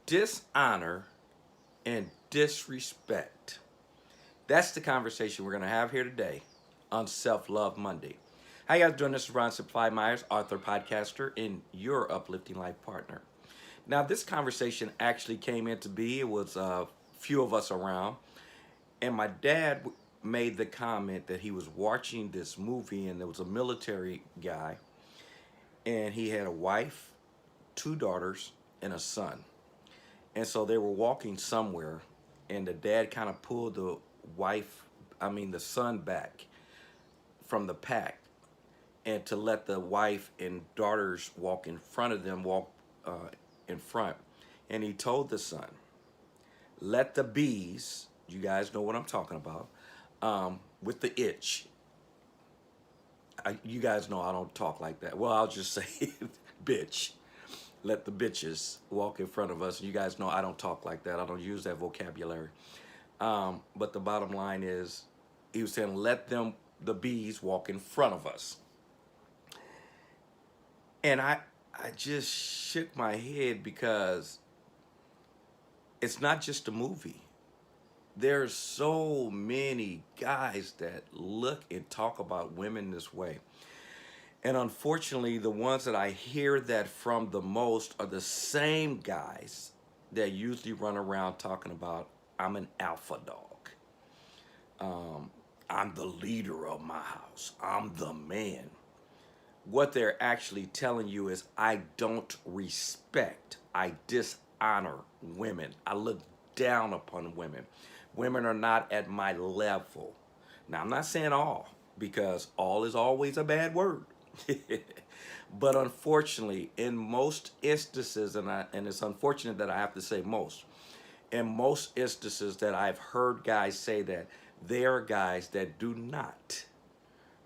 Dishonor and disrespect. That's the conversation we're going to have here today on Self Love Monday. How you guys doing? This is Ron Supply Myers, author, podcaster, and your uplifting life partner. Now, this conversation actually came into be. It was a few of us around, and my dad made the comment that he was watching this movie, and there was a military guy, and he had a wife, two daughters, and a son. And so they were walking somewhere, and the dad kind of pulled the son back from the pack, and to let the wife and daughters walk in front of them, walk in front. And he told the son, let the bees, you guys know what I'm talking about, with the itch. You guys know I don't talk like that. Well, I'll just say, bitch. Let the bitches walk in front of us. You guys know I don't talk like that. I don't use that vocabulary. But the bottom line is, he was saying, let the bees walk in front of us. And I just shook my head because it's not just a movie. There's so many guys that look and talk about women this way. And unfortunately, the ones that I hear that from the most are the same guys that usually run around talking about, I'm an alpha dog. I'm the leader of my house. I'm the man. What they're actually telling you is, I don't respect, I dishonor women. I look down upon women. Women are not at my level. Now, I'm not saying all, because all is always a bad word. But unfortunately, in most instances, and it's unfortunate that I have to say most, in most instances that I've heard guys say that, they are guys that do not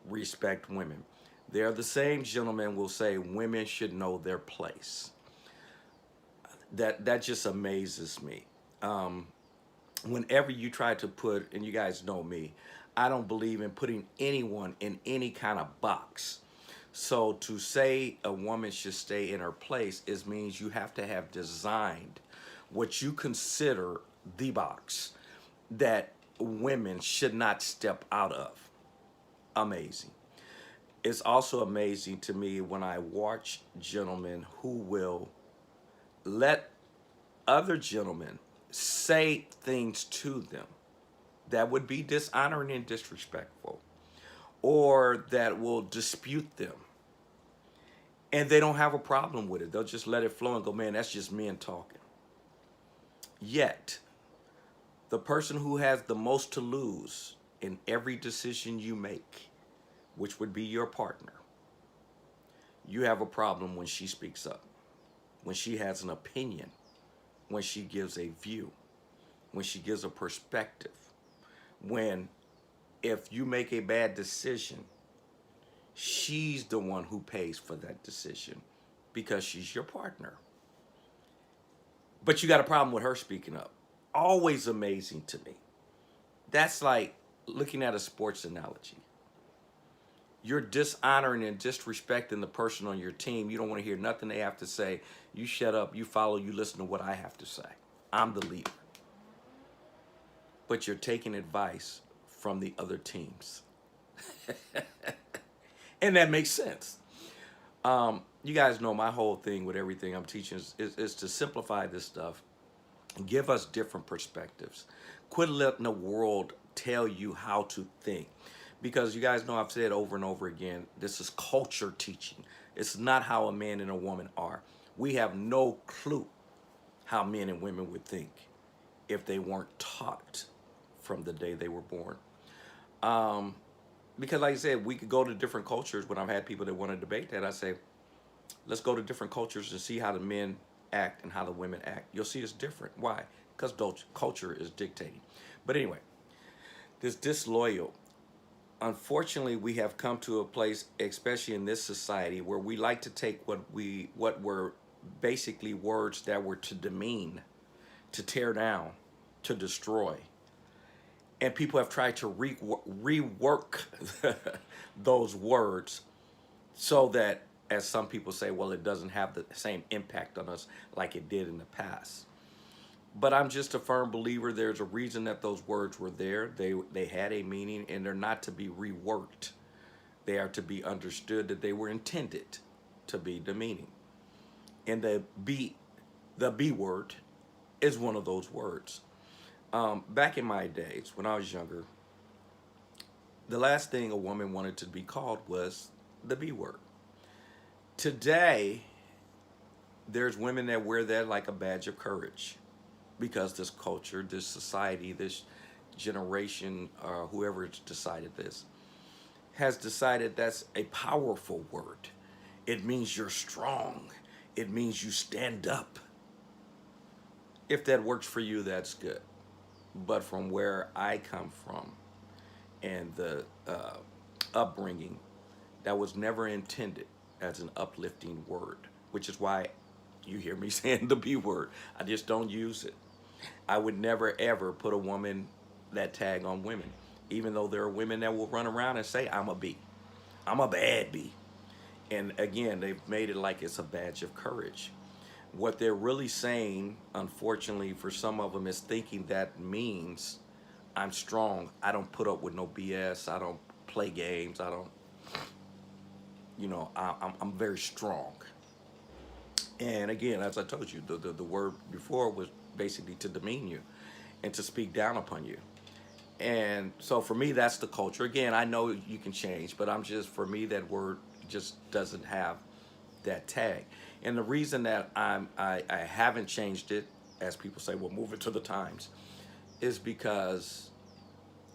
respect women. They're the same gentlemen will say women should know their place. That just amazes me. Whenever you try to put, and you guys know me, I don't believe in putting anyone in any kind of box. So to say a woman should stay in her place means you have to have designed what you consider the box that women should not step out of. Amazing. It's also amazing to me when I watch gentlemen who will let other gentlemen say things to them that would be dishonoring and disrespectful, or that will dispute them. And they don't have a problem with it. They'll just let it flow and go, man, that's just men talking. Yet, the person who has the most to lose in every decision you make, which would be your partner, you have a problem when she speaks up, when she has an opinion, when she gives a view, when she gives a perspective, when if you make a bad decision, she's the one who pays for that decision because she's your partner. But you got a problem with her speaking up. Always amazing to me. That's like looking at a sports analogy. You're dishonoring and disrespecting the person on your team. You don't want to hear nothing they have to say. You shut up, you follow, you listen to what I have to say. I'm the leader. But you're taking advice from the other teams. And that makes sense. You guys know my whole thing with everything I'm teaching is to simplify this stuff and give us different perspectives. Quit letting the world tell you how to think. Because you guys know I've said over and over again, this is culture teaching. It's not how a man and a woman are. We have no clue how men and women would think if they weren't taught from the day they were born. Because like I said, we could go to different cultures. When I've had people that want to debate that, I say, let's go to different cultures and see how the men act and how the women act. You'll see it's different. Why? Because culture is dictating. But anyway, this disloyal. Unfortunately, we have come to a place, especially in this society, where we like to take what were basically words that were to demean, to tear down, to destroy. And people have tried to rework those words so that, as some people say, well, it doesn't have the same impact on us like it did in the past. But I'm just a firm believer there's a reason that those words were there. They had a meaning, and they're not to be reworked. They are to be understood that they were intended to be the meaning. And the B word is one of those words. Back in my days, when I was younger, the last thing a woman wanted to be called was the B word. Today, there's women that wear that like a badge of courage because this culture, this society, this generation, whoever's decided this, has decided that's a powerful word. It means you're strong. It means you stand up. If that works for you, that's good. But from where I come from and the upbringing, that was never intended as an uplifting word, which is why you hear me saying the B word. I just don't use it. I would never ever put a woman that tag on women, even though there are women that will run around and say, I'm a B. I'm a bad B. And again, they've made it like it's a badge of courage. What they're really saying, unfortunately, for some of them is thinking that means I'm strong. I don't put up with no BS. I don't play games. I don't, I'm very strong. And again, as I told you, the word before was basically to demean you and to speak down upon you. And so for me, that's the culture. Again, I know you can change, but for me, that word just doesn't have that tag. And the reason that I haven't changed it, as people say, well, move it to the times, is because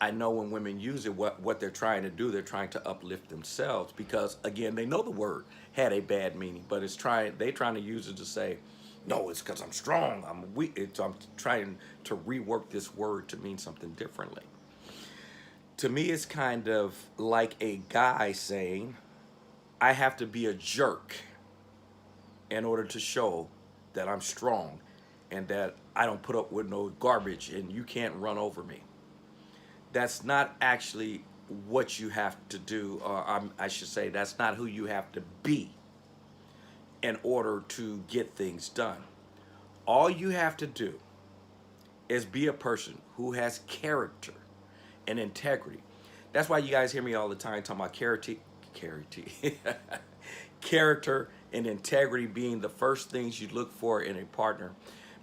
I know when women use it, what they're trying to do, they're trying to uplift themselves because, again, they know the word had a bad meaning, but they're trying to use it to say, no, it's because I'm strong, I'm weak. I'm trying to rework this word to mean something differently. To me, it's kind of like a guy saying, I have to be a jerk in order to show that I'm strong and that I don't put up with no garbage and you can't run over me. That's not actually what you have to do, or I should say, that's not who you have to be in order to get things done. All you have to do is be a person who has character and integrity. That's why you guys hear me all the time talking about character, character and integrity being the first things you look for in a partner,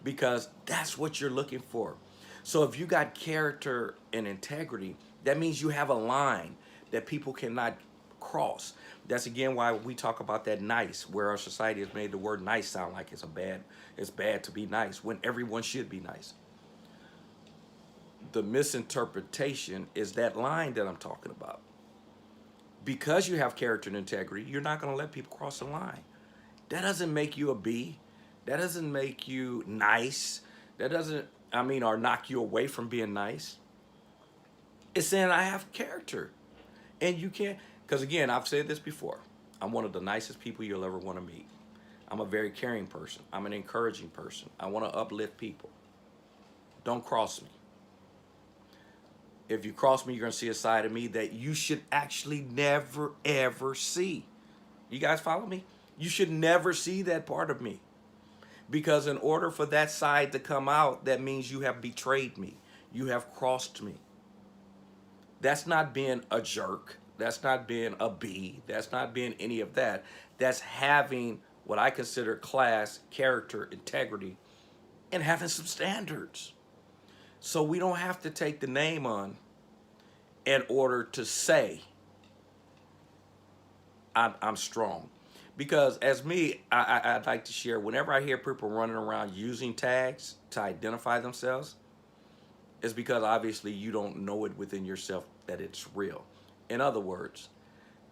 because that's what you're looking for. So if you got character and integrity, that means you have a line that people cannot cross. That's again why we talk about that nice, where our society has made the word nice sound like it's bad to be nice when everyone should be nice. The misinterpretation is that line that I'm talking about. Because you have character and integrity, you're not going to let people cross the line. That doesn't make you a B. That doesn't make you nice. That doesn't, or knock you away from being nice. It's saying I have character. And you can't, because again, I've said this before. I'm one of the nicest people you'll ever want to meet. I'm a very caring person. I'm an encouraging person. I want to uplift people. Don't cross me. If you cross me, you're going to see a side of me that you should actually never, ever see. You guys follow me? You should never see that part of me. Because in order for that side to come out, that means you have betrayed me. You have crossed me. That's not being a jerk. That's not being a B. That's not being any of that. That's having what I consider class, character, integrity, and having some standards. So we don't have to take the name on in order to say I'm strong. Because as me, I'd like to share, whenever I hear people running around using tags to identify themselves, it's because obviously you don't know it within yourself that it's real. In other words,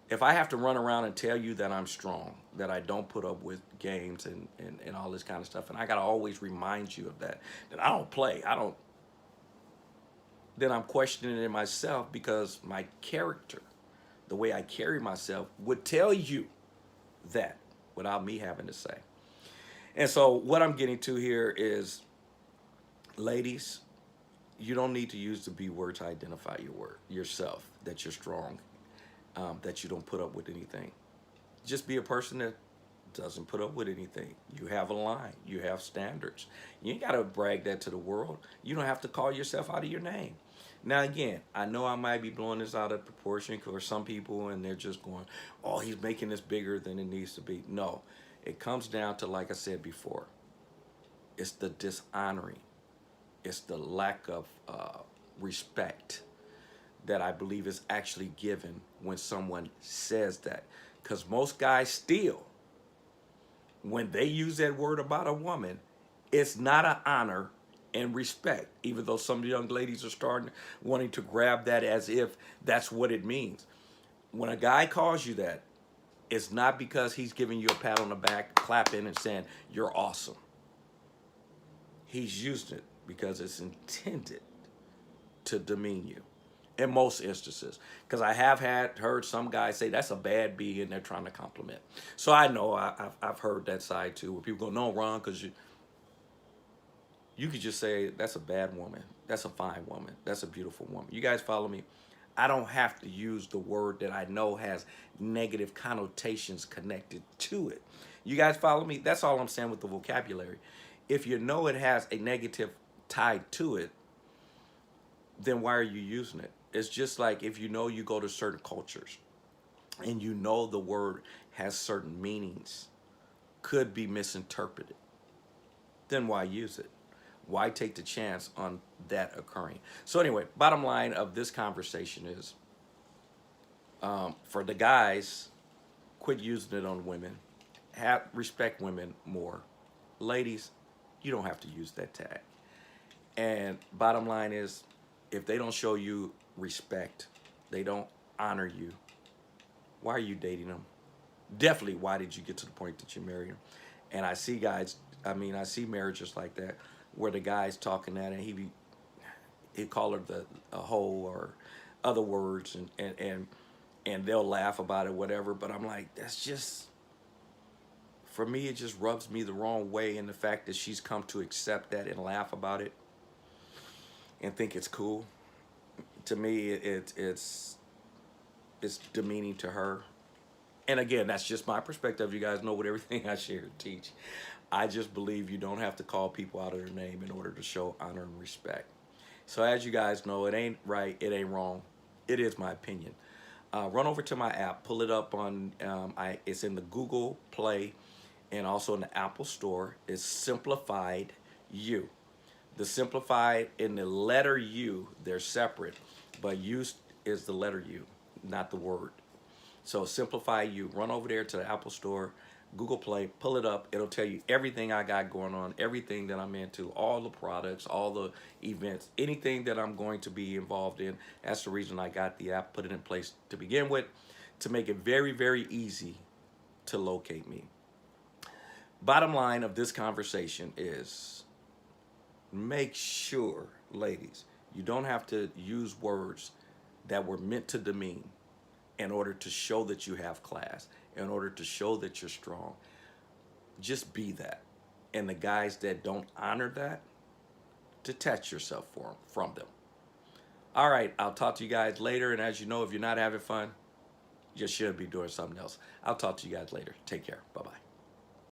if I have to run around and tell you that I'm strong, that I don't put up with games and all this kind of stuff, and I got to always remind you of that I don't play, then I'm questioning it in myself, because my character, the way I carry myself, would tell you that without me having to say. And so what I'm getting to here is, ladies, you don't need to use the B word to identify yourself, that you're strong, that you don't put up with anything. Just be a person that doesn't put up with anything. You have a line. You have standards. You ain't got to brag that to the world. You don't have to call yourself out of your name. Now, again, I know I might be blowing this out of proportion for some people, and they're just going, oh, he's making this bigger than it needs to be. No, it comes down to, like I said before, it's the dishonoring. It's the lack of respect that I believe is actually given when someone says that. Because most guys still, when they use that word about a woman, it's not an honor and respect, even though some young ladies are starting wanting to grab that as if that's what it means. When a guy calls you that, it's not because he's giving you a pat on the back, clapping and saying, you're awesome. He's using it because it's intended to demean you in most instances. Because I have heard some guys say that's a bad B and they're trying to compliment. So I know I've heard that side too, where people go, no, Ron, because you could just say that's a bad woman, that's a fine woman, that's a beautiful woman. You guys follow me? I don't have to use the word that I know has negative connotations connected to it. You guys follow me? That's all I'm saying with the vocabulary. If you know it has a negative tied to it, then why are you using it? It's just like if you know you go to certain cultures and you know the word has certain meanings, could be misinterpreted, then why use it? Why take the chance on that occurring? So anyway, bottom line of this conversation is, for the guys, quit using it on women. Respect women more. Ladies, you don't have to use that tag. And bottom line is, if they don't show you respect, they don't honor you, why are you dating them? Definitely, why did you get to the point that you married them? And I see guys, I see marriages like that, where the guy's talking that and he call her a hoe or other words, and they'll laugh about it, whatever. But I'm like, that's just, for me, it just rubs me the wrong way in the fact that she's come to accept that and laugh about it and think it's cool. To me, it's demeaning to her. And again, that's just my perspective. You guys know what everything I share and teach. I just believe you don't have to call people out of their name in order to show honor and respect. So as you guys know, it ain't right, it ain't wrong. It is my opinion. Run over to my app, pull it up on, it's in the Google Play and also in the Apple Store. It's Simplified You. The simplified and the letter U, they're separate, but U is the letter U, not the word. So Simplify You. Run over there to the Apple Store, Google Play, pull it up. It'll tell you everything I got going on, everything that I'm into, all the products, all the events, anything that I'm going to be involved in. That's the reason I got the app, put it in place to begin with, to make it very, very easy to locate me. Bottom line of this conversation is, make sure, ladies, you don't have to use words that were meant to demean in order to show that you have class, in order to show that you're strong. Just be that. And the guys that don't honor that, detach yourself from them. All right, I'll talk to you guys later. And as you know, if you're not having fun, you should be doing something else. I'll talk to you guys later. Take care. Bye-bye.